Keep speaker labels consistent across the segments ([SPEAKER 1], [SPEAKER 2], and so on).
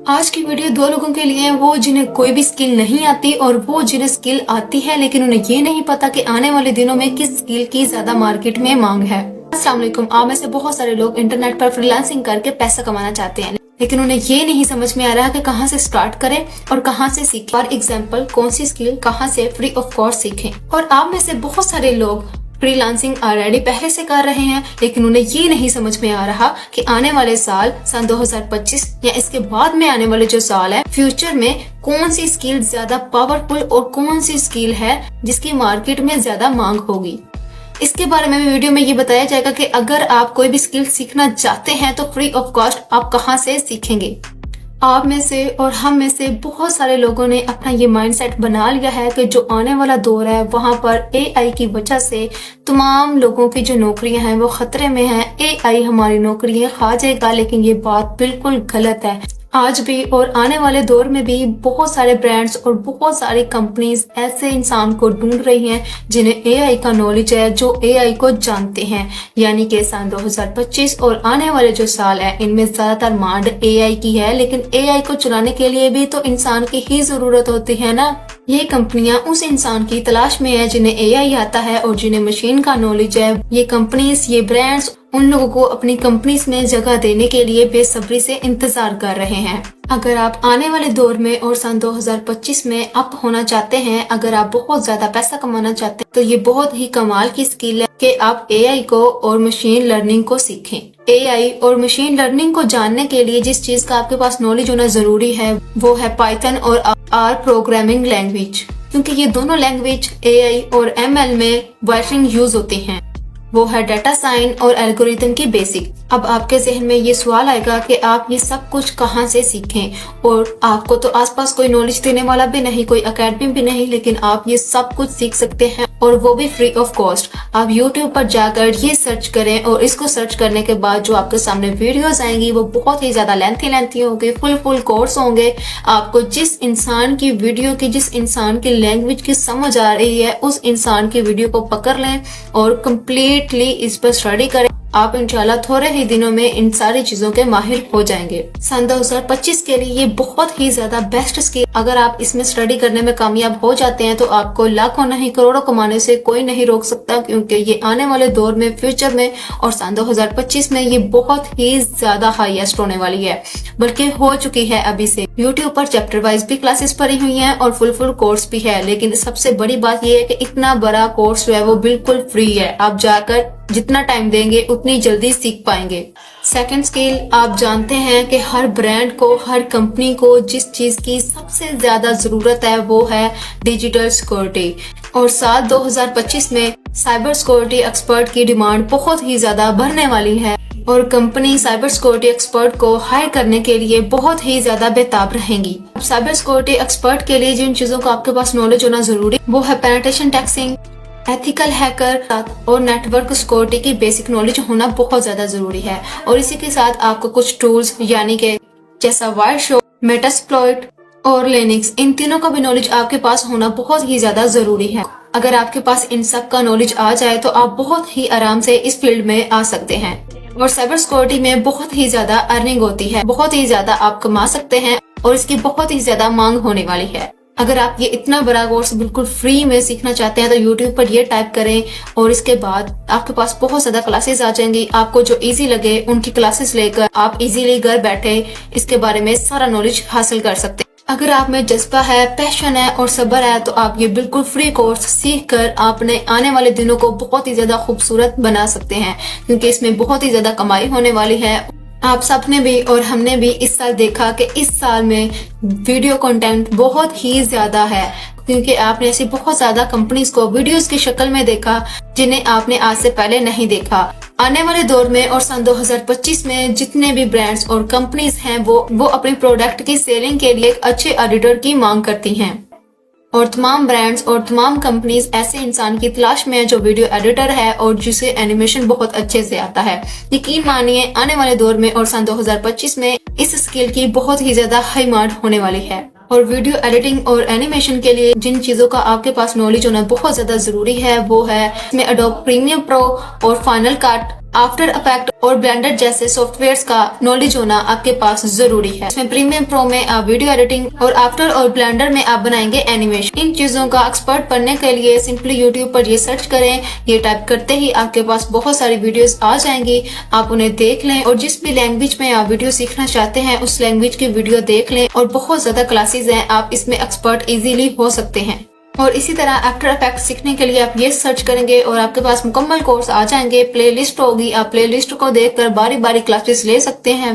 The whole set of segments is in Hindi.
[SPEAKER 1] आज की वीडियो दो लोगों के लिए है, वो जिन्हें कोई भी स्किल नहीं आती और वो जिन्हें स्किल आती है लेकिन उन्हें ये नहीं पता कि आने वाले दिनों में किस स्किल की ज्यादा मार्केट में मांग है। अस्सलाम वालेकुम। आप में से बहुत सारे लोग इंटरनेट पर फ्रीलांसिंग करके पैसा कमाना चाहते हैं, लेकिन उन्हें ये नहीं समझ में आ रहा कि कहाँ से स्टार्ट करें और कहाँ से सीखें। फॉर एग्जाम्पल, कौन सी स्किल कहाँ से फ्री ऑफ कॉस्ट सीखें। और आप में से बहुत सारे लोग फ्रीलांसिंग ऑलरेडी पहले से कर रहे हैं, लेकिन उन्हें ये नहीं समझ में आ रहा कि आने वाले सन 2025 या इसके बाद में आने वाले जो साल है, फ्यूचर में कौन सी स्किल ज्यादा पावरफुल और कौन सी स्किल है जिसकी मार्केट में ज्यादा मांग होगी। इसके बारे में वीडियो में ये बताया जाएगा कि अगर आप कोई भी स्किल सीखना चाहते हैं तो फ्री ऑफ कॉस्ट आप कहाँ से सीखेंगे। आप में से और हम में से बहुत सारे लोगों ने अपना ये माइंडसेट बना लिया है कि जो आने वाला दौर है वहां पर एआई की वजह से तमाम लोगों की जो नौकरियां हैं वो खतरे में हैं। एआई हमारी नौकरियां खा जाएगा, लेकिन ये बात बिल्कुल गलत है। आज भी और आने वाले दौर में भी बहुत सारे ब्रांड्स और बहुत सारी कंपनीज ऐसे इंसान को ढूंढ रही हैं जिन्हें एआई का नॉलेज है, जो एआई को जानते हैं। यानी कि सन 2025 और आने वाले जो साल है इनमें ज्यादातर मांग एआई की है, लेकिन एआई को चलाने के लिए भी तो इंसान की ही जरूरत होती है ना। ये कंपनियां उस इंसान की तलाश में है जिन्हें एआई आता है और जिन्हें मशीन का नॉलेज है। ये कंपनीज, ये ब्रांड्स उन लोगों को अपनी कंपनीज में जगह देने के लिए बेसब्री से इंतजार कर रहे हैं। अगर आप आने वाले दौर में और सन 2025 में अप होना चाहते हैं, अगर आप बहुत ज्यादा पैसा कमाना चाहते हैं, तो ये बहुत ही कमाल की स्किल है कि आप एआई को और मशीन लर्निंग को सीखें। एआई और मशीन लर्निंग को जानने के लिए जिस चीज का आपके पास नॉलेज होना जरूरी है वो है पाइथन और आर प्रोग्रामिंग लैंग्वेज, क्योंकि ये दोनों लैंग्वेज एआई और एमएल में वायरिंग यूज होती हैं। वो है डाटा साइंस और एल्गोरिथम की बेसिक। अब आपके जहन में ये सवाल आएगा कि आप ये सब कुछ कहाँ से सीखें, और आपको तो आसपास कोई नॉलेज देने वाला भी नहीं, कोई एकेडमी भी नहीं, लेकिन आप ये सब कुछ सीख सकते हैं और वो भी फ्री ऑफ कॉस्ट। आप YouTube पर जाकर ये सर्च करें और इसको सर्च करने के बाद जो आपके सामने वीडियोस आएंगी वो बहुत ही ज्यादा लेंथी होंगे, फुल कोर्स होंगे। आपको जिस इंसान की वीडियो की, जिस इंसान की लैंग्वेज की समझ आ रही है, उस इंसान की वीडियो को पकड़ लें और कंप्लीटली इस पर स्टडी करें। आप इंशाल्लाह थोड़े ही दिनों में इन सारी चीजों के माहिर हो जाएंगे। सन 2025 के लिए ये बहुत ही ज्यादा बेस्ट स्किल, अगर आप इसमें स्टडी करने में कामयाब हो जाते हैं तो आपको लाखों नहीं करोड़ों कमाने से कोई नहीं रोक सकता, क्योंकि ये आने वाले दौर में, फ्यूचर में और सन 2025 में ये बहुत ही ज्यादा हाईएस्ट होने वाली है, बल्कि हो चुकी है अभी से। यूट्यूब पर चैप्टर वाइज भी क्लासेस पढ़ी हुई हैं और फुल कोर्स भी है, लेकिन सबसे बड़ी बात ये है कि इतना बड़ा कोर्स जो है वो बिल्कुल फ्री है। आप जाकर जितना टाइम देंगे उतनी जल्दी सीख पाएंगे। सेकंड स्किल, आप जानते हैं कि हर ब्रांड को, हर कंपनी को जिस चीज की सबसे ज्यादा जरूरत है वो है डिजिटल सिक्योरिटी। और साल 2025 में साइबर सिक्योरिटी एक्सपर्ट की डिमांड बहुत ही ज्यादा बढ़ने वाली है और कंपनी साइबर सिक्योरिटी एक्सपर्ट को हायर करने के लिए बहुत ही ज्यादा बेताब रहेंगी। साइबर सिक्योरिटी एक्सपर्ट के लिए जिन चीजों का आपके पास नॉलेज होना जरूरी वो है पेनिट्रेशन टेस्टिंग, एथिकल हैकर और नेटवर्क सिक्योरिटी की बेसिक नॉलेज होना बहुत ज्यादा जरूरी है। और इसी के साथ आपको कुछ टूल्स यानी कि जैसा वायरशॉर्ट, मेटास्प्लॉइट और लिनक्स, इन तीनों का भी नॉलेज आपके पास होना बहुत ही ज्यादा जरूरी है। अगर आपके पास इन सब का नॉलेज आ जाए तो आप बहुत ही आराम से इस फील्ड में आ सकते हैं। और साइबर सिक्योरिटी में बहुत ही ज्यादा अर्निंग होती है, बहुत ही ज्यादा आप कमा सकते हैं और इसकी बहुत ही ज्यादा मांग होने वाली है। अगर आप ये इतना बड़ा कोर्स बिल्कुल फ्री में सीखना चाहते हैं तो YouTube पर ये टाइप करें और इसके बाद आपके पास बहुत ज्यादा क्लासेस आ जाएंगी। आपको जो इजी लगे उनकी क्लासेस लेकर आप इजीली घर बैठे इसके बारे में सारा नॉलेज हासिल कर सकते हैं। अगर आप में जज्बा है, पैशन है और सब्र है तो आप ये बिल्कुल फ्री कोर्स सीख कर अपने आने वाले दिनों को बहुत ही ज्यादा खूबसूरत बना सकते हैं, क्योंकि इसमें बहुत ही ज्यादा कमाई होने वाली है। आप सबने भी और हमने भी इस साल देखा कि इस साल में वीडियो कंटेंट बहुत ही ज्यादा है, क्योंकि आपने ऐसी बहुत ज्यादा कंपनीज को वीडियोस की शक्ल में देखा जिन्हें आपने आज से पहले नहीं देखा। आने वाले दौर में और सन 2025 में जितने भी ब्रांड्स और कंपनीज हैं वो अपने प्रोडक्ट की सेलिंग के लिए एक अच्छे एडिटर की मांग करती हैं। और तमाम ब्रांड्स और तमाम कंपनीज ऐसे इंसान की तलाश में है जो वीडियो एडिटर है और जिसे एनिमेशन बहुत अच्छे से आता है। यकीन मानिए आने वाले दौर में और सन 2025 में इस स्किल की बहुत ही ज्यादा हाई मांग होने वाली है। और वीडियो एडिटिंग और एनिमेशन के लिए जिन चीजों का आपके पास नॉलेज होना बहुत ज्यादा जरूरी है वो है इसमें एडोब प्रीमियर प्रो और फाइनल कट, आफ्टर इफेक्ट और ब्लेंडर जैसे सॉफ्टवेयर्स का नॉलेज होना आपके पास जरूरी है। इसमें प्रीमियम प्रो में आप वीडियो एडिटिंग और आफ्टर और ब्लेंडर में आप बनाएंगे एनिमेशन। इन चीजों का एक्सपर्ट बनने के लिए सिंपली यूट्यूब पर ये सर्च करें। ये टाइप करते ही आपके पास बहुत सारी वीडियोस आ जाएंगी, आप उन्हें देख लें और जिस भी लैंग्वेज में आप वीडियो सीखना चाहते हैं उस लैंग्वेज की वीडियो देख लें। और बहुत ज्यादा क्लासेस हैं, आप इसमें एक्सपर्ट इजीली हो सकते हैं। और इसी तरह आफ्टर इफेक्ट्स सीखने के लिए आप ये सर्च करेंगे और आपके पास मुकम्मल कोर्स आ जाएंगे। प्लेलिस्ट होगी, आप प्लेलिस्ट को देखकर बारी बारी क्लासेस ले सकते हैं।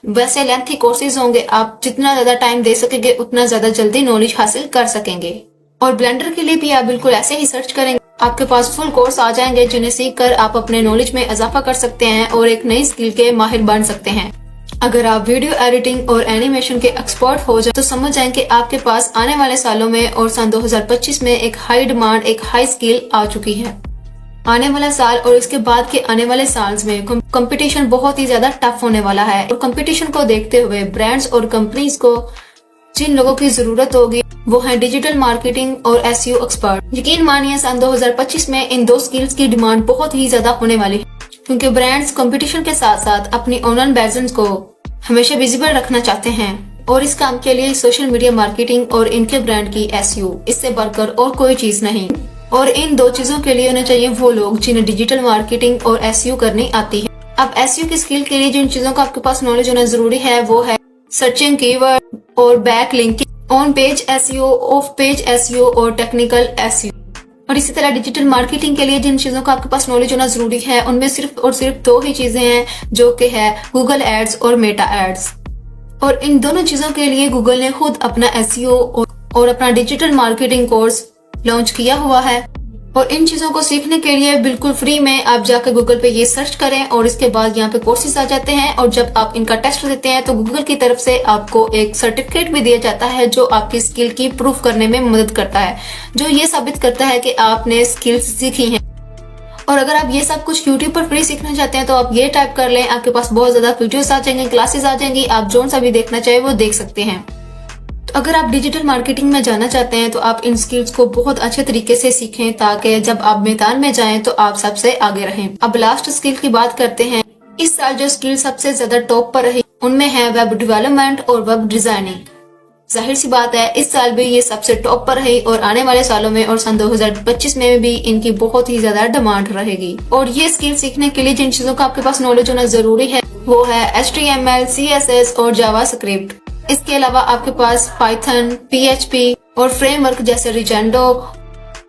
[SPEAKER 1] वैसे लेंथी कोर्सेज होंगे, आप जितना ज्यादा टाइम दे सकेंगे उतना ज्यादा जल्दी नॉलेज हासिल कर सकेंगे। और ब्लेंडर के लिए भी आप बिल्कुल ऐसे ही सर्च करेंगे, आपके पास फुल कोर्स आ जाएंगे जिन्हें सीख कर आप अपने नॉलेज में इजाफा कर सकते हैं और एक नई स्किल के माहिर बन सकते हैं। अगर आप वीडियो एडिटिंग और एनिमेशन के एक्सपर्ट हो जाए तो समझ जाएं कि आपके पास आने वाले सालों में और सन 2025 में एक हाई डिमांड, एक हाई स्किल आ चुकी है। आने वाला साल और इसके बाद के आने वाले साल में कंपटीशन बहुत ही ज्यादा टफ होने वाला है। और कंपटीशन को देखते हुए ब्रांड्स और कंपनीज को जिन लोगों की जरूरत होगी वो है डिजिटल मार्केटिंग और SEO एक्सपर्ट। यकीन मानिए सन 2025 में इन दो स्किल्स की डिमांड बहुत ही ज्यादा होने वाली है, क्योंकि ब्रांड्स कंपटीशन के साथ साथ अपनी ऑनलाइन प्रेजेंस को हमेशा विजिबल रखना चाहते हैं। और इस काम के लिए सोशल मीडिया मार्केटिंग और इनके ब्रांड की SEO इससे बढ़कर और कोई चीज नहीं। और इन दो चीजों के लिए होने चाहिए वो लोग जिन्हें डिजिटल मार्केटिंग और SEO करनी आती है। अब SEO की स्किल के लिए जिन चीजों का आपके पास नॉलेज होना जरूरी है वो है सर्चिंग कीवर्ड और back linking, on page SEO, of page SEO और टेक्निकल SEO। और इसी तरह डिजिटल मार्केटिंग के लिए जिन चीजों का आपके पास नॉलेज होना जरूरी है उनमें सिर्फ और सिर्फ दो ही चीजें हैं, जो कि है गूगल एड्स और मेटा एड्स। और इन दोनों चीजों के लिए गूगल ने खुद अपना SEO और अपना डिजिटल मार्केटिंग कोर्स लॉन्च किया हुआ है। और इन चीजों को सीखने के लिए बिल्कुल फ्री में आप जाकर गूगल पे ये सर्च करें और इसके बाद यहाँ पे कोर्सेज आ जाते हैं। और जब आप इनका टेस्ट देते हैं तो गूगल की तरफ से आपको एक सर्टिफिकेट भी दिया जाता है जो आपकी स्किल की प्रूफ करने में मदद करता है, जो ये साबित करता है कि आपने स्किल्स सीखी हैं। और अगर आप ये सब कुछ यूट्यूब पर फ्री सीखना चाहते हैं तो आप ये टाइप कर लें, आपके पास बहुत ज्यादा वीडियोस आ जाएंगे, क्लासेस आ जाएंगी, आप जो सा भी देखना चाहे वो देख सकते हैं। तो अगर आप डिजिटल मार्केटिंग में जाना चाहते हैं तो आप इन स्किल्स को बहुत अच्छे तरीके से सीखें ताकि जब आप मैदान में जाएं तो आप सबसे आगे रहें। अब लास्ट स्किल की बात करते हैं। इस साल जो स्किल सबसे ज्यादा टॉप पर रही उनमें है वेब डेवलपमेंट और वेब डिजाइनिंग। जाहिर सी बात है इस साल भी ये सबसे टॉप पर रही और आने वाले सालों में और सन 2025 में भी इनकी बहुत ही ज्यादा डिमांड रहेगी। और ये स्किल सीखने के लिए जिन चीजों का आपके पास नॉलेज होना जरूरी है वो है HTML, CSS और जावास्क्रिप्ट। इसके अलावा आपके पास पाइथन, PHP और फ्रेमवर्क जैसे रिजेंडो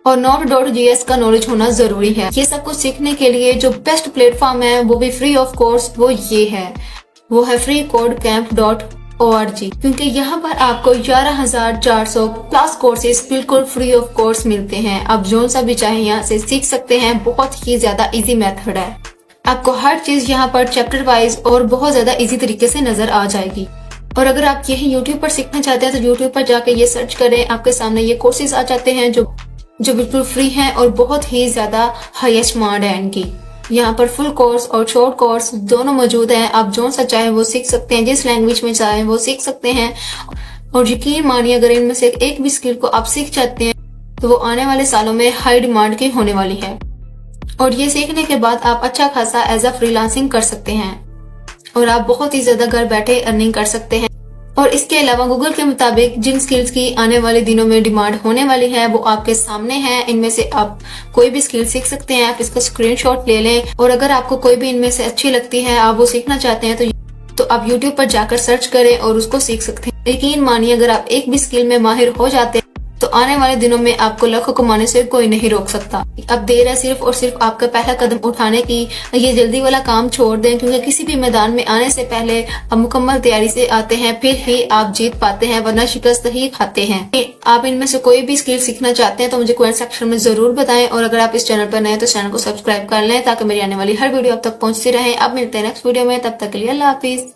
[SPEAKER 1] और Node.js का नॉलेज होना जरूरी है। ये सब कुछ सीखने के लिए जो बेस्ट प्लेटफॉर्म है वो भी फ्री ऑफ कोर्स वो है freecodecamp.org, क्योंकि यहाँ पर आपको 11,400 प्लस कोर्सेज बिल्कुल फ्री ऑफ कोर्स मिलते हैं। आप जो सा भी चाहे यहाँ से सीख सकते हैं। बहुत ही ज्यादा इजी मेथड है, आपको हर चीज यहाँ पर चैप्टर वाइज और बहुत ज्यादा इजी तरीके से नजर आ जाएगी। और अगर आप यही यूट्यूब पर सीखना चाहते हैं तो यूट्यूब पर जाके ये सर्च करें, आपके सामने ये कोर्सेज आ जाते हैं जो बिल्कुल फ्री हैं और बहुत ही ज्यादा हाईएस्ट डिमांड है इनकी। यहाँ पर फुल कोर्स और शॉर्ट कोर्स दोनों मौजूद हैं। आप जो सा चाहे वो सीख सकते हैं, जिस लैंग्वेज में चाहे वो सीख सकते हैं। और यकीन मानिए अगर इनमें से एक भी स्किल को आप सीख जाते हैं तो वो आने वाले सालों में हाई डिमांड की होने वाली है। और ये सीखने के बाद आप अच्छा खासा एज अ फ्रीलांसिंग कर सकते हैं और आप बहुत ही ज्यादा घर बैठे अर्निंग कर सकते हैं। और इसके अलावा गूगल के मुताबिक जिन स्किल्स की आने वाले दिनों में डिमांड होने वाली है वो आपके सामने है। इनमें से आप कोई भी स्किल सीख सकते हैं, आप इसका स्क्रीनशॉट ले लें। और अगर आपको कोई भी इनमें से अच्छी लगती है, आप वो सीखना चाहते हैं तो आप YouTube पर जाकर सर्च करें और उसको सीख सकते हैं। यकीन मानिए अगर आप एक भी स्किल में माहिर हो जाते हैं तो आने वाले दिनों में आपको लाखों कमाने से कोई नहीं रोक सकता। अब देर है सिर्फ और सिर्फ आपका पहला कदम उठाने की। ये जल्दी वाला काम छोड़ दें, क्योंकि किसी भी मैदान में आने से पहले आप मुकम्मल तैयारी से आते हैं, फिर ही आप जीत पाते हैं, वरना शिकस्त ही खाते हैं। आप इनमें से कोई भी स्किल सीखना चाहते हैं तो मुझे कमेंट सेक्शन में जरूर बताएं। और अगर आप इस चैनल पर नए हैं तो चैनल को सब्सक्राइब कर लें ताकि मेरी आने वाली हर वीडियो आप तक पहुंचती रहे। अब मिलते हैं नेक्स्ट वीडियो में, तब तक के लिए अल्लाह हाफिज।